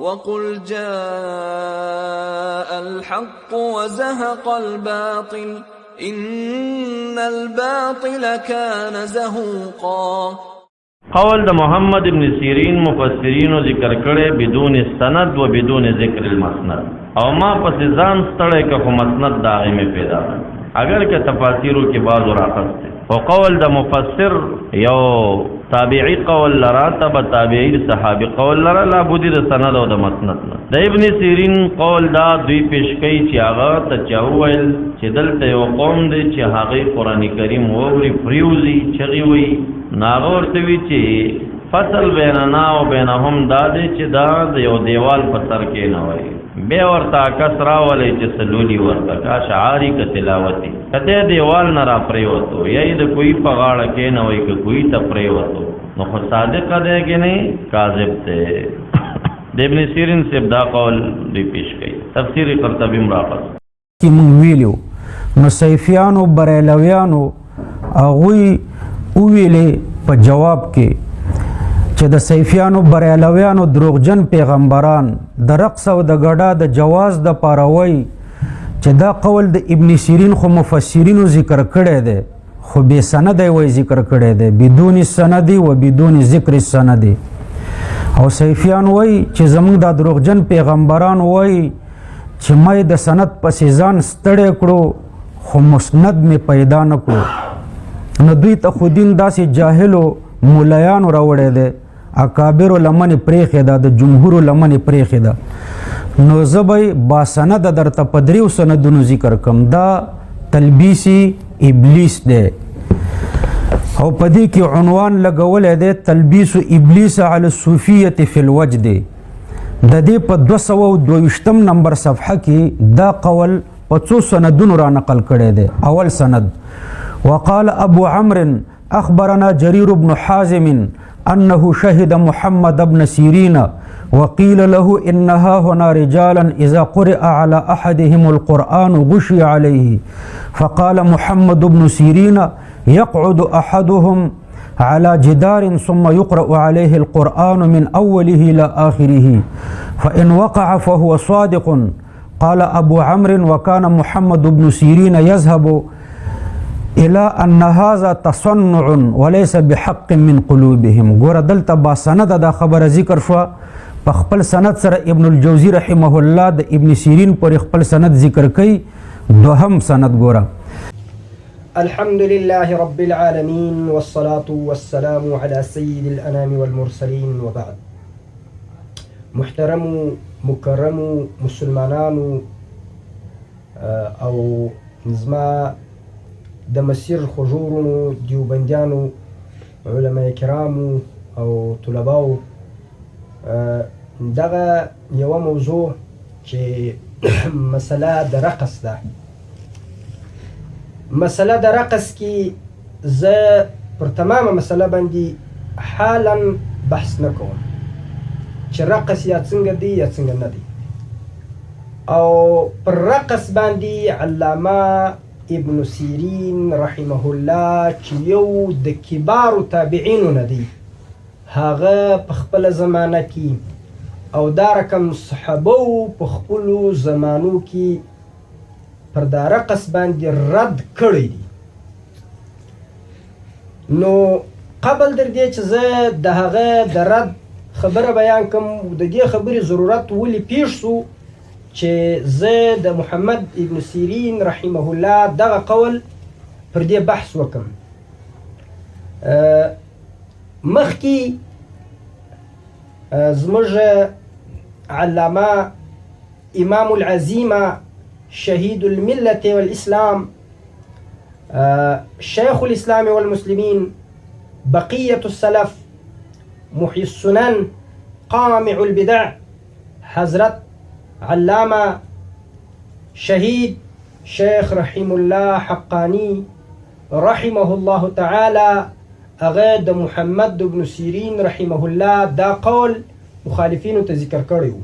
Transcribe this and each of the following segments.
وقل جاء الحق وزهق الباطل إن الباطل كان زهوقا. قول د محمد ابن سیرین مفسرین ذکر کړي بدون سند و بدون ذکر المسند، او ما پس ځان ستړی که خو مسند داغه می پیدا اگر که تفاسیرو کې بعض راخسته. او قول د مفسر یو تابعی قول لرا تب تابعی صحابی قول لرا لا بودی د سند او د مسند نه. د ابن سیرین قول دا دوی پیش کوي چې هغه ته چاویل چې دلته یو قوم دی چې هغه قران کریم ووري فریوزی چغي وي ناغور توی چې فصل بیننا او بینهم دادې چې دا د یو دیوال په سر کې نه وای به ورته کسرا ولې چې سلولی ورته کا شعاری ک تلاوتی کته دیوال نه را پریوتو یی د کوئی په غاړه کې نه وای ک کوئی ته پریوتو نو خو صادق دی کې نه کاذب ته. د ابن سیرین سے دا قول دی پیش کړي. تفسیر قرطبی مراقب کی مون ویلو نو سیفیانو بریلویانو اغوی ویلې په جواب کې چې د سیفیانو بریلویانو دروغجن پیغمبران د رقص او د ګډا د جواز د پاروي چې دا قول د ابن سیرین خو مفسرینو ذکر کړی دی خو به سند وی ذکر کړی دی بدون سند و بدون ذکر سند. او سیفیان وی چې زمونږ د دروغجن پیغمبران وی چې مې د سند پسې ځان ستړی کړو خو مسند مې پیدا نه کړو. نو دوی ته خو دین داسې جاهلو مولیانو راوړی دی اکابرو لمنې پرېښې ده د جمهورو لمنې پرېښې ده. نو زه به باسنده درته په دریو سندونو ذکر کم. دا تلبیسی ابلیس دی او په دې کې عنوان لګولی دی تلبیس ابلیس علی الصوفیة فی الوجد. د دې په 222 نمبر صفحه کې دا قول په څو سندونو را نقل کړی دی. اول سند وقال ابو عمرو اخبرنا جرير بن حازم انه شهد محمد بن سيرين وقيل له انها هنا رجالا اذا قرئ على احدهم القرآن غشي عليه فقال محمد بن سيرين يقعد احدهم على جدار ثم يقرأ عليه القرآن من اوله الى اخره فان وقع فهو صادق. قال ابو عمرو وكان محمد بن سيرين يذهب الى ان هذا تصنع وليس بحق من قلوبهم. ګوره دلته با سند دا خبره ذکر شو په خپل سند سره ابن الجوزی رحمه الله د ابن سیرین پر خپل سند ذکر کوي. دوهم سند ګوره الحمد لله رب العالمين والصلاة والسلام على سيد الأنام والمرسلين وبعد. محترم مكرم مسلمانان او نزما د مسیر خجورونو دیوبندیانو علماء کرامو او طلباو دغه یو موضوع چې مسله د رقص ده. مسله د رقص کې زه پر تمامه مسله باندې حالا بحث نه کوم چې رقص یا څنګه دی یا څنګه نه دی. او پر رقص باندې علامه ابن سیرین رحمه الله چې یو د کبارو تابعینو نه دی هغه په خپل زمانه کې او دا رقم صحابو په خپلو زمانو کې پر دا رقص باندې رد کړی دی. نو قبل در دې چې زه د هغه د رد خبره بیان کوم د دې خبرې ضرورت ولې پیښ سو چې زه د محمد ابن سیرین رحمه الله دغه قول پر دې بحث وکم. مخکې زموږ علامه امام العزیمه شهید الملة والإسلام شيخ الإسلام والمسلمين بقية السلف محي السنن قامع البدع حضرت علامه شهید شیخ رحم الله حقانی رحمه الله تعالی هغه د محمد ابن سیرین رحمه الله دا قول مخالفینو ته ذکر کړی و.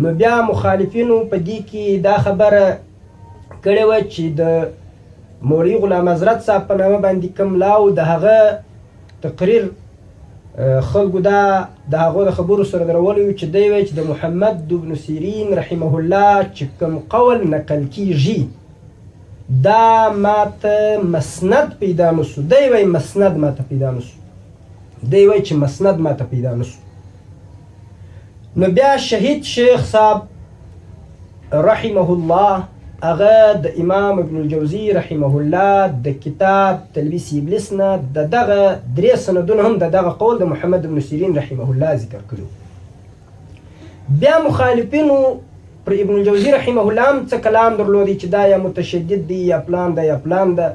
نو بیا مخالفینو په دې کې دا خبره کړې وه چې د مولوي غلام حضرت صاحب په نامه باندې کوم لاو د هغه تقریر خلکو دا د هغو د خبرو سره درولي وي چې دی وایي چې د محمد ابن سیرین رحمه الله چې کوم قول نقل کیږي دا ماته مسند پیدا نسو. دی وایي مسند ماته پیدا نسو، دی وایي چې مسند ماته پیدا نسو. نو بیا شهید شیخ صاحب رحمه الله هغه د امام ابن الجوزی رحمه الله د کتاب تلبیس ابلیس نه دغه 3 سندونه هم دغه قول د محمد ابن سیرین رحمه الله ذکر کړو. بیا مخالفینو پر ابن الجوزی رحمه الله هم څه کلام درلودي چې دا یا متشدد دی یا پلان ده یا پلان ده.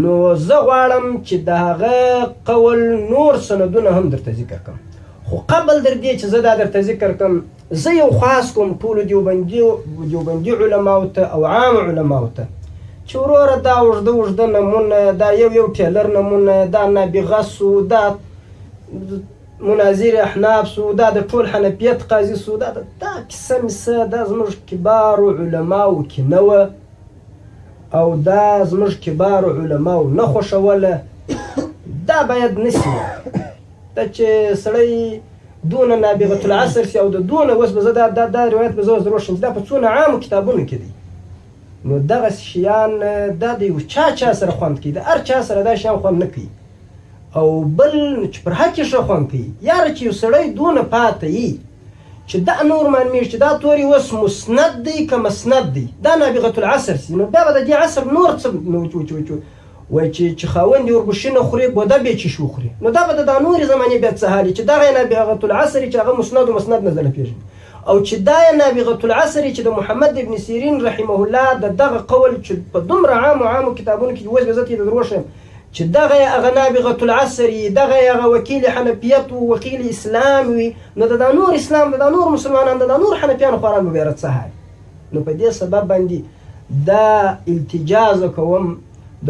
نو زه غواړم چې د هغه قول نور سندونه هم درته ذکر کړم، خو قبل در دې چې زه دا درته ذکر کړم زه یو خاص کوم ټولو دیوبندي علماو ته او عام علماو ته چې وروره دا اوږده نمونه، دا یو ټیلر نمونه، دا نابغه سو، دا مناظر احناف سو، دا د ټول حنفیت قاضي سو، دا کیسه میسه دا زموږ کبارو علماو کې نه وه او دا زموږ کبارو علماو نه خوښوله. دا باید نسی دا چې سړی دونه نابغة العصر سي او د دونه اوس به زه دا روایت به زه اوس دروښیم چې دا په څونه عامو کتابونو کې دی. نو دغسې شیان دا د یو چا سره خوند کوي، د هر چا سره دا شیان خوند نه کوي. او بل چې پر حق یې ښه خوند کوي یاره چې یو سړی دونه پاته یي چې دا نور معلومیږي چې دا تورې اوس مسند دی که مسند دی، دا نابغة العصر سي. نو بیا به د دې عصر نور څه وایي چې خاوند یې وربشي نه خوري ګوده بیا چې شو خوري. نو دا به د دا نورې زمانې بیا څه حالي چې دغه یې نابغة العصر چې هغه مسند و مسند نه زله پېژني، او چې دا یې نابغة العصر چې د محمد ابن سیرین رحمه الله د دغه قول چې په دومره عامو کتابونو کې اوس به زه ته یې دروښیم چې دغه یې هغه نابغة العصر وي، دغه یې هغه وکیل حنفیت و وکیل اسلام وي. نو د دا نور اسلام د دا نور مسلمانان د دا نور حنفیانو خواران به بیا رد څه حال. نو په دې سبب باندې دا التجا زه کوم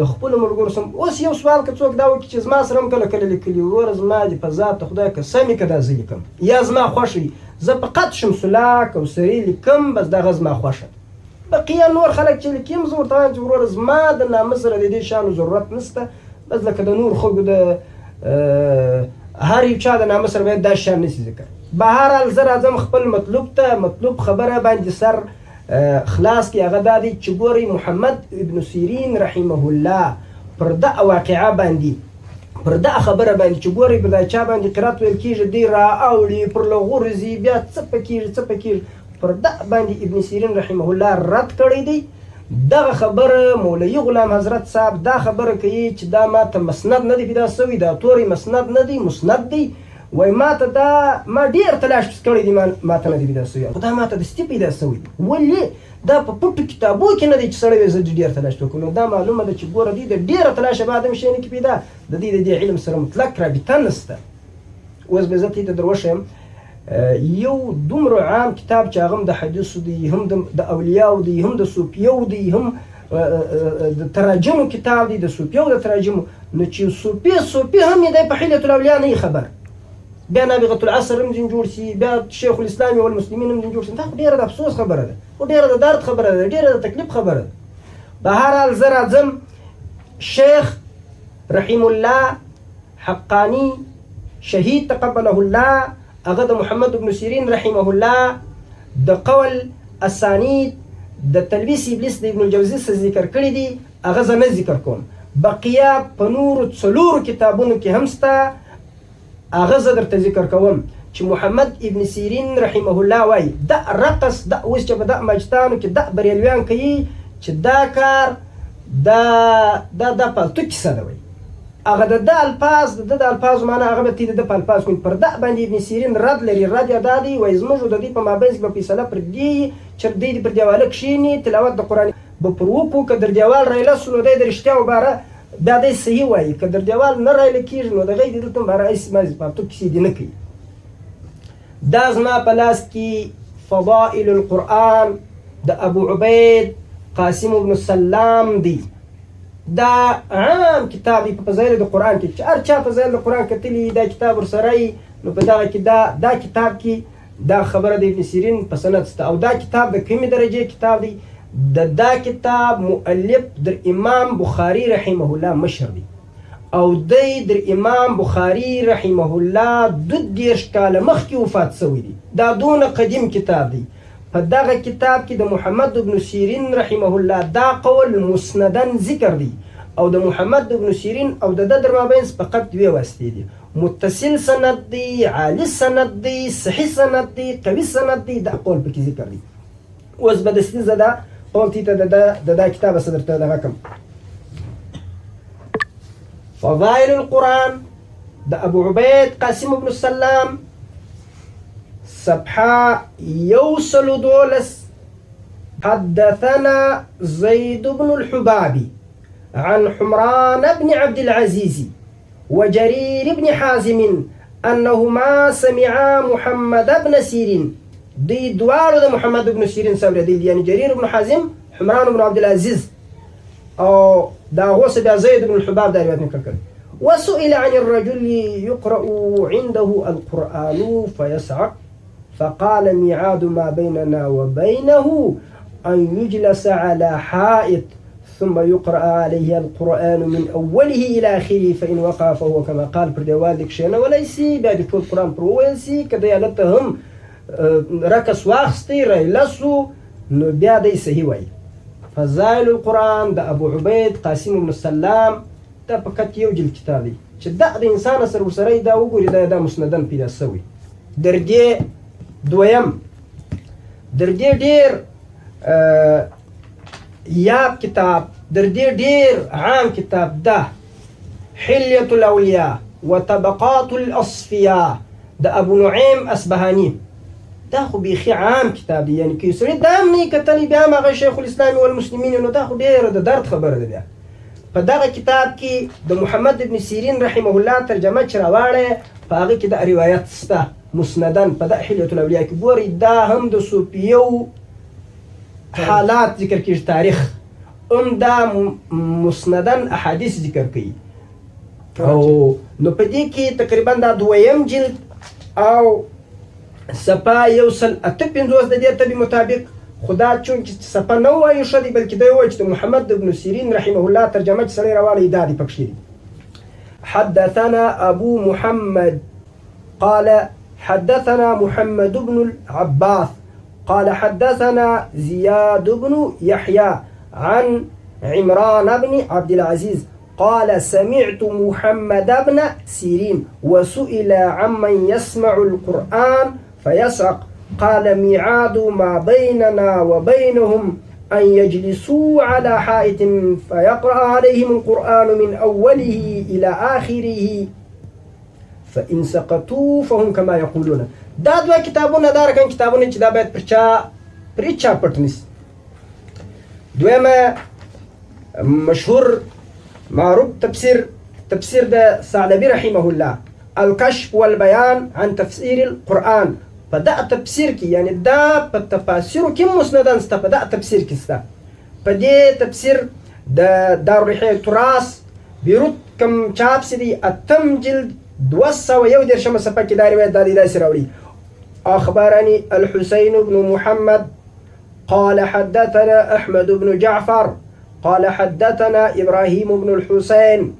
د خپلو ملګرو سم. اوس یو سوال که څوک دا وکړي چې زما سره هم کله کله لیکلي وروره زما دې په ذات خدای قسم یې که دا زه لیکم یا زما خوښ وي زه فقط شمسولاک او سري لیکم، بس دغه زما خوښه. بقیه نور خلک چې لیکي زه ورته وایم چې وروره زما د نامه سره د دې شیانو ضرورت نشته، بس لکه د نور خلکو د هر یو چا د نامه سره باید دا شیان نشي ذکر. بهرحال زه راځم خپل مطلوب ته. مطلوب خبره باندې سر خلاص کې هغه دا دی چې ګورئ محمد ابن سیرین رحمه الله پر دغه واقعه باندې پر دغه خبره باندې چې ګورئ پر دا چا باندې قرات ویل کېږي دی را اوړي پر له غورځي بیا څه پکېږي پر دغه باندې ابن سیرین رحمه الله رد کړی دی. دغه خبره مولوي غلام حضرت صاحب دا خبره کوي چې دا ماته مسند نه دی پیدا سوی، دا تورې مسند نه دی مسند دی. وای ماته دا ما ډېر تلاش کړی دی ماته نه دی پیدا سوی، خو دا ماته دستي پیدا سوی. ولې دا په پټو کتابو کې نه دی چې سړی زه ډېر تلاش وکړم. نو دا معلومه ده چې ګوره دوی د ډېره تلاشه بعد هم شی نه کې پیدا، د دې د دې علم سره مطلق رابطه نشته. اوس به زه ته دروښیم یو دومره عام کتاب چې هغه هم د حدیثو دی، هم د اولیاو دی، هم د صوفیو دی، هم د تراجمو کتاب دی، د صوفیو د تراجمو. نو چې صوفي هم یې دی په حلیة الاولیاء نه خبر، بیا نابغة العصر هم ځین جوړ شي، بیا شیخ الاسلام والمسلمین هم ځین جوړ شي. دا خو ډېره د افسوس خبره ده، خو ډېره د درد خبره ده، ډېره د تکلیف خبره ده. بهرحال زه راځم شیخ رحم الله حقانی شهید تقبله الله هغه د محمد ابن سیرین رحمه الله د قول اسانید د تلبیس ابلیس د ابن الجوزی څخه ذکر کړی دی، هغه زه نه ذکر کوم. بقیه په نورو 4 کتابونو کې هم شته، هغه زه درته ذکر کوم چې محمد ابن سیرین رحمه الله وایي دا رقص دا اوس چې په دغه مجتانو کې دا بریلویان کوي چې دا کار دا پالتو کیسه ده. وایي هغه د الفاظ د الفاظو معنی هغه به تې د په الفاظ کوي. پر دغه باندې ابن سیرین رد لري. رد یې دا دی وایي زموږ د دې په مابینځ کې به فیصله پرېږدي چې دی پر دیواله کښېني تلاوت د قرآن به پر وکړو، که در دیوال رایله سو نو دی د رښتیا وباره بیا دی صحیح وایي، که در دیوال نه رایله کېږي نو د هغې د دلته باره ایسې مازې پالتو کیسې دې نه کوي. دا زما په لاس کې فضائل القرآن د ابو عبید قاسم ابن سلام دی. دا عام کتاب دی په فضایل د قرآن کې چې هر چا فضایل د قرآن کتلي دا کتاب ورسره وي نو په دغه کې دا کتاب کې دا خبره د ابن سیرین په سند شته. او دا کتاب د کومې درجې کتاب دی؟ دا کتاب مؤلف در امام بخاری رحمه الله مشر دی، او دی در امام بخاری رحمه الله 22 کاله مخکې وفات سوی دی. دا دونه قدیم کتاب دی. په دغه کتاب کې د محمد ابن سیرین رحمه الله دا قول مسندن ذکر دی او د محمد ابن سیرین او د در مابین فقط دوی واسطې دي. متصل سند دی، عالی سند دی، صحیح سند دی، قوي سند دی. دا قول پکې ذکر دی. اوس به د ستیزه دا قول تی ته د دا کتاب صدر ته دغه کم فضائل القرآن د ابو عبید قاسم بن السلام صفحه 112. حدثنا زيد بن الحبابي عن حمران بن عبد العزيز وجرير بن حازم أنهما سمعا محمد بن سيرين. دي دوار ده محمد بن سيرين سورة دي يعني جرير بن حازم حمران بن عبد العزيز أو دا غوص بها زيد بن الحباب دا رواية نكركر. وسئل عن الرجل يقرأ عنده القرآن فيصعق فقال ميعاد ما بيننا وبينه أن يجلس على حائط ثم يقرأ عليه القرآن من أوله إلى آخره فإن وقع فهو كما قال بردوالك شينا وليسي بعد كل القرآن برويلسي كديالتهم ركس واخستي ريلسو نبيا دي سهيوي. فضائل القرآن دا أبو عبيد قاسم بن السلام دا فقط يوجل كتابي چې دا د انسان سره وسره دا وګوري دا مسندن پیدا سوی. درجه دویم درجه ډیر یاب کتاب درجه ډیر عام کتاب ده حلیة الاولیاء وطبقات الاصفیاء د ابو نعیم اصبهانی. دا خو بیخي عام کتاب دی یعنی که سړی دا هم نه کتلی بیا هم هغه شیخ الاسلام والمسلمین نو دا خو ډیره د درد خبره ده. بیا په دغه کتاب کې د محمد ابن سیرین رحمه الله ترجمه چې راواړې په هغه کې د روایت سته مسندن په د حلیة الاولیاء کې ګورئ دا هم د صوفیو حالات ذکر کیږي تاریخ دا مسندن احادیث ذکر کوي او نو په دې کې تقریبا دا دویم جلد او صفحه 158 د دې تبي مطابق خدا چون چې صفحه نه وایي شدي بلکې دا وایي چې محمد ابن سیرین رحمه الله ترجمه چې سړی راواړي دا دی پکې. حدثنا ابو محمد قال حدثنا محمد بن العباس قال حدثنا زياد بن يحيى عن عمران بن عبد العزيز قال سمعت محمد بن سيرين وسئل عمن يسمع القرآن فيصعق قال ميعاد ما بيننا وبينهم أن يجلسوا على حائط فيقرأ عليهم القرآن من أوله إلى آخره فإن سقطوا فهم كما يقولون. دا دوه کتابونه دا رقم کتابونه چې دا باید پرچا پټ نسی. دویمه مشهور معروف تفسير ده ثعلبي رحمه الله الكشف والبيان عن تفسير القرآن. فدا تفسير کی يعني دا په تفاسیر کې مسندن است په دا تفسیر کې است په دې تفسیر د دارالحیة تراث بیروت کم چاپ سدي اتم جلد 211 صفحه کې دا روایت دا سراوي. أخبرني الحسين بن محمد قال حدثنا أحمد بن جعفر قال حدثنا إبراهيم بن الحسين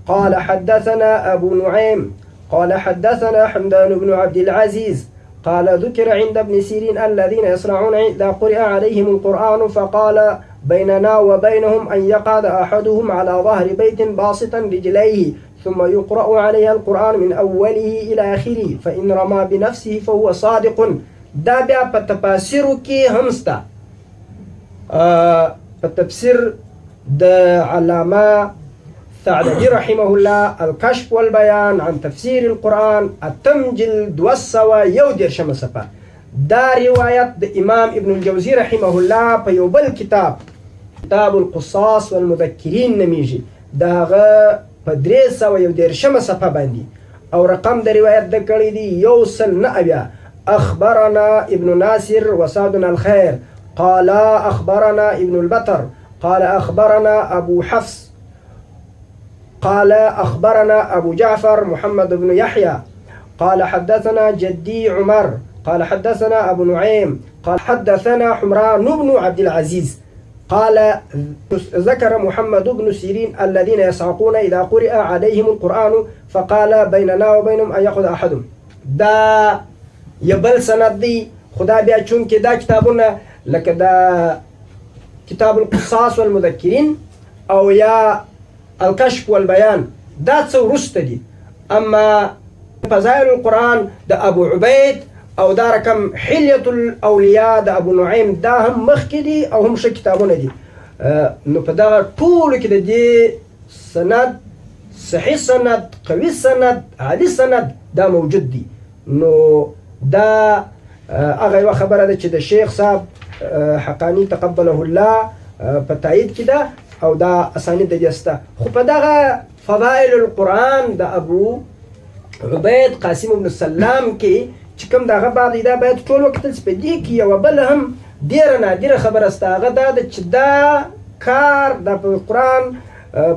قال حدثنا أبو نعيم قال حدثنا حمدان بن عبد العزيز قال ذكر عند ابن سيرين الذين يصنعون إذا قرئ عليهم القرآن فقال بيننا وبينهم أن يقعد أحدهم على ظهر بيت باسطا رجليه ثم يقرأ عليها القرآن من أوله إلى آخره فإن رمى بنفسه فهو صادق. دا بیا په تفاسیرو کې هم سته. په تفسیر د علامه ثعلبي رحمه الله الكشف والبيان عن تفسير القرآن اتم جلد 211 صفحه. دا روایت د امام ابن الجوزي رحمه الله په یو بل کتاب القصاص والمذكرين نمیږي داغه په 311 صفحه باندې او رقم د روایت د کړي دی 109. أخبرنا ابن ناصر وسعدنا الخير قال أخبرنا ابن البتر قال أخبرنا أبو حفص قال أخبرنا أبو جعفر محمد بن يحيى قال حدثنا جدي عمر قال حدثنا أبو نعيم قال حدثنا حمران بن عبد العزيز. قال ذكر محمد بن سيرين الذين يصعقون إذا قرئ عليهم القرآن فقال بيننا وبينهم أن يأخذ أحدهم. دا يبل سند دي خدا بیا چون کې دا کتابونه لکه دا کتاب القصاص والمذكرين او یا الكشف والبيان دا څه وروسته دي. اما فضائل القرآن د ابو عبید او دا رقم حلیة الاولیاء د ابو نعیم دا هم مخکې دي او هم ښه کتابونه دي. نو په دغه ټولو کې د دې سند صحیح سند قوي سند عادي سند دا موجود دي. نو دا هغه یوه خبره ده چې د شیخ صاحب حقانی تقبله الله په تایید کې ده او دا اسانید د دې سته. خو په دغه فضائل القرآن د ابو عبید قاسم بن سلام کې چې کوم دغه بعد دا باید ټول وکتل چې په دې کې یوه بله هم ډېره نادره خبره سته. هغه دا ده چې دا کار دا په قرآن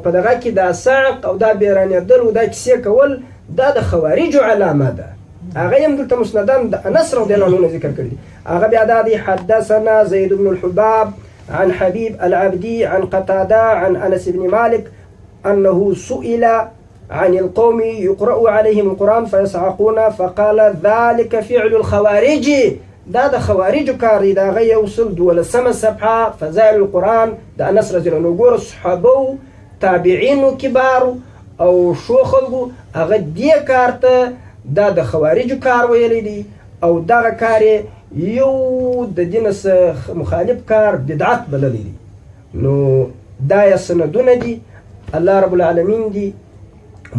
په دغه کې دا صعق او دا بیرانېدل او دا کیسې کول دا د خوارجو علامه ده. هغه هم دلته مسندان د انس رضی الله عنه ذکر کړي دي. هغه بیا دا دی حدثنا زید بن الحباب عن حبيب العبدي عن قتادة عن أنس بن مالك أنه سئل عن القوم يقرأ عليهم القرآن فيصعقون فقال ذلك فعل الخوارج. دا د خوارجو کار دی. دا هغه یوصل 12 صفحه فضائل القرآن د انس رضی الله عنه. ګوره صحابو تابعینو کبارو او شو خلکو هغه دې کار ته دا د خوارجو کار ویلی دی او دغه کار یو د دین څخه مخالف کار بدعت بللی دی. نو دا یې سندونه دي. الله رب العالمین دی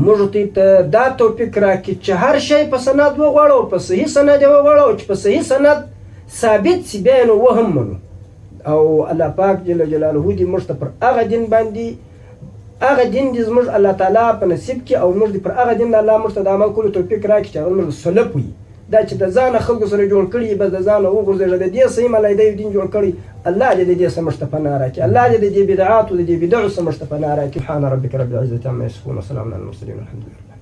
موږ ته دا توفیق راکړي چې هر شی په سند وغواړو، په صحیح سند یې وغواړو چې په صحیح سند ثابت سي بیا نو وهم منو. او الله پاک جل جلاله دې موږ ته پر هغه دین باندې هغه دین دې زموږ الله تعالی په نصیب کې او موږ دې پر هغه دین الله موږ ته د عمل کولو توفیق راکړي چې هغه موږ سلف وي. دا چې د ځانه خلکو سره جوړ کړي بس د ځانه وغورځېږه د دې صحیح ملایده دین جوړ کړي. الله دې د دې څخه موږ ته پناه راکړي. الله دې د دې بدعات او د دې بدعو څخه موږ ته پناه راکړي. سبحان ربک رب العزة عما یصفون وسلام علی المرسلین والحمد لله.